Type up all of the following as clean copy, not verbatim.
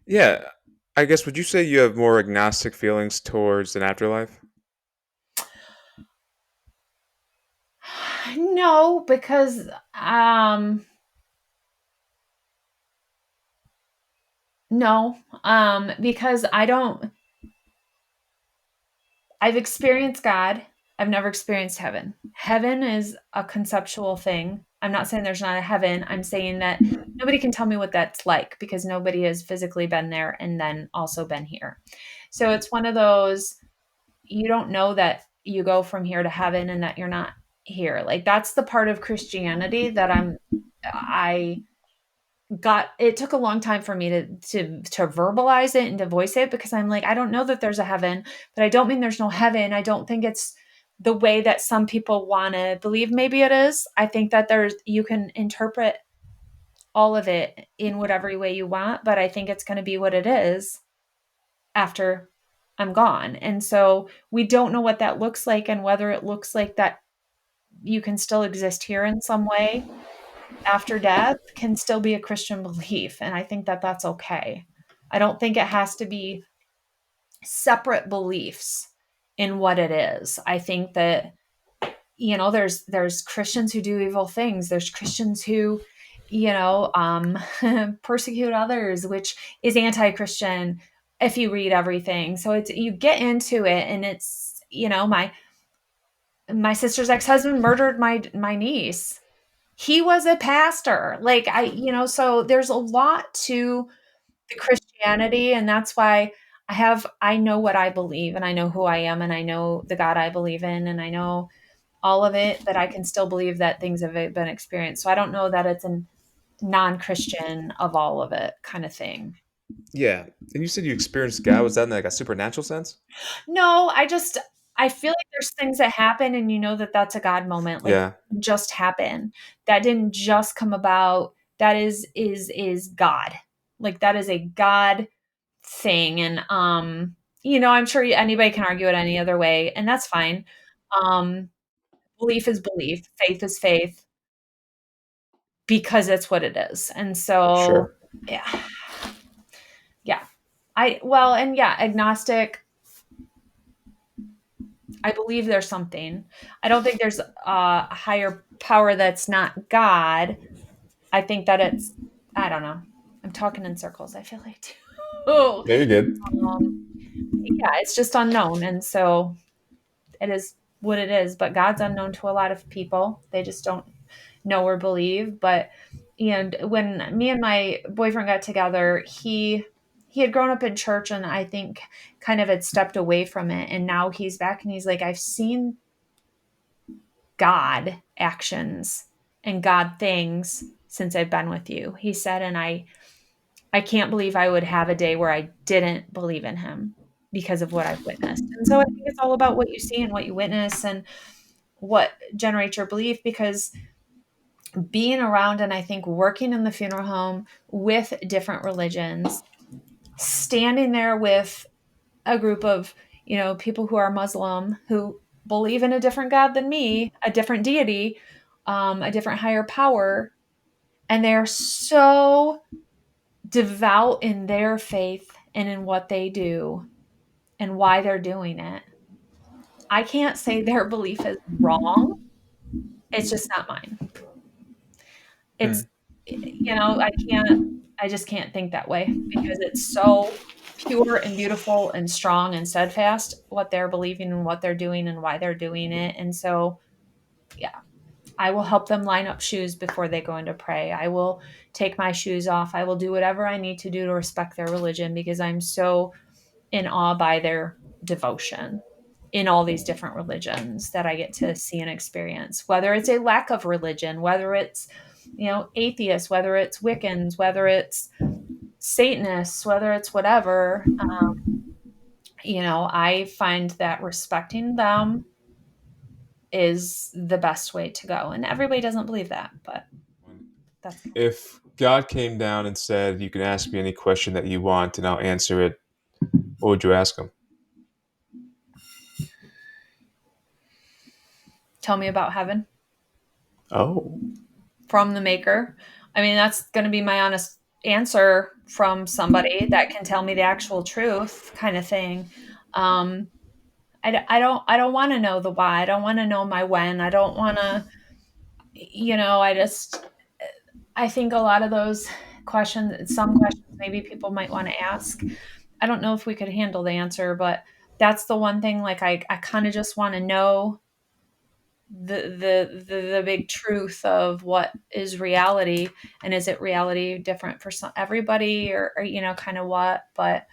Yeah, I guess would you say you have more agnostic feelings towards an afterlife? No, because no, because I've experienced God. I've never experienced heaven. Heaven is a conceptual thing. I'm not saying there's not a heaven. I'm saying that nobody can tell me what that's like because nobody has physically been there and then also been here. So it's one of those, you don't know that you go from here to heaven and that you're not here. Like that's the part of Christianity that I got. It took a long time for me to verbalize it and to voice it because I'm like, I don't know that there's a heaven, but I don't mean there's no heaven. I don't think it's the way that some people want to believe maybe it is. I think that there's you can interpret all of it in whatever way you want, but I think it's going to be what it is after I'm gone. And so we don't know what that looks like and whether it looks like that you can still exist here in some way after death can still be a Christian belief. And I think that that's okay. I don't think it has to be separate beliefs in what it is. I think that, there's Christians who do evil things. There's Christians who, persecute others, which is anti-Christian if you read everything. So it's, you get into it and it's, my sister's ex-husband murdered my niece. He was a pastor. Like so there's a lot to the Christianity, and that's why I know what I believe and I know who I am and I know the God I believe in and I know all of it, but I can still believe that things have been experienced. So I don't know that it's a non-Christian of all of it kind of thing. Yeah, and you said you experienced God. Was that in like a supernatural sense? No, I feel like there's things that happen and you know that that's a God moment, like Yeah, just happen. That didn't just come about. That is God. Like that is a God thing. And I'm sure anybody can argue it any other way, and that's fine. Um, Belief is belief, faith is faith because it's what it is. And so, sure. yeah, yeah. Well, and yeah, agnostic. I believe there's something. I don't think there's a higher power that's not God. I think that it's, I don't know. I'm talking in circles, I feel like too. Oh, Very good. um, yeah, it's just unknown. And so it is what it is. But God's unknown to a lot of people. They just don't know or believe. And when me and my boyfriend got together, he had grown up in church and I think kind of had stepped away from it. And now he's back and he's like, I've seen God actions and God things since I've been with you. He said, and I can't believe I would have a day where I didn't believe in him because of what I've witnessed. And so I think it's all about what you see and what you witness and what generates your belief because being around and I think working in the funeral home with different religions, standing there with a group of, people who are Muslim who believe in a different God than me, a different deity, a different higher power, and they're so devout in their faith and in what they do and why they're doing it. I can't say their belief is wrong. It's just not mine. Hmm. It's, I just can't think that way because it's so pure and beautiful and strong and steadfast what they're believing and what they're doing and why they're doing it. And so, yeah, I will help them line up shoes before they go into pray. I will take my shoes off. I will do whatever I need to do to respect their religion because I'm so in awe by their devotion in all these different religions that I get to see and experience, whether it's a lack of religion, whether it's, atheists, whether it's Wiccans, whether it's Satanists, whether it's whatever. I find that respecting them is the best way to go. And everybody doesn't believe that, but that's If God came down and said, "You can ask me any question that you want, and I'll answer it," what would you ask him? tell me about heaven Oh, from the maker. I mean, that's going to be my honest answer. from somebody that can tell me the actual truth kind of thing. Um, I don't want to know the why. I don't want to know my when. I don't want to, I just, I think a lot of those questions, some questions maybe people might want to ask. I don't know if we could handle the answer, but that's the one thing, like, I kind of just want to know the big truth of what is reality, and is it reality different for everybody, or kind of what. But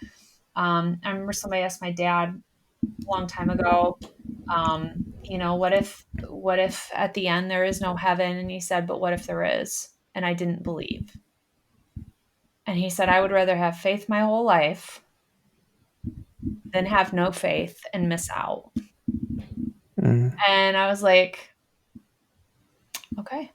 I remember somebody asked my dad a long time ago, what if at the end there is no heaven? And he said, but what if there is? And I didn't believe. And he said, I would rather have faith my whole life than have no faith and miss out. Mm. And I was like, okay.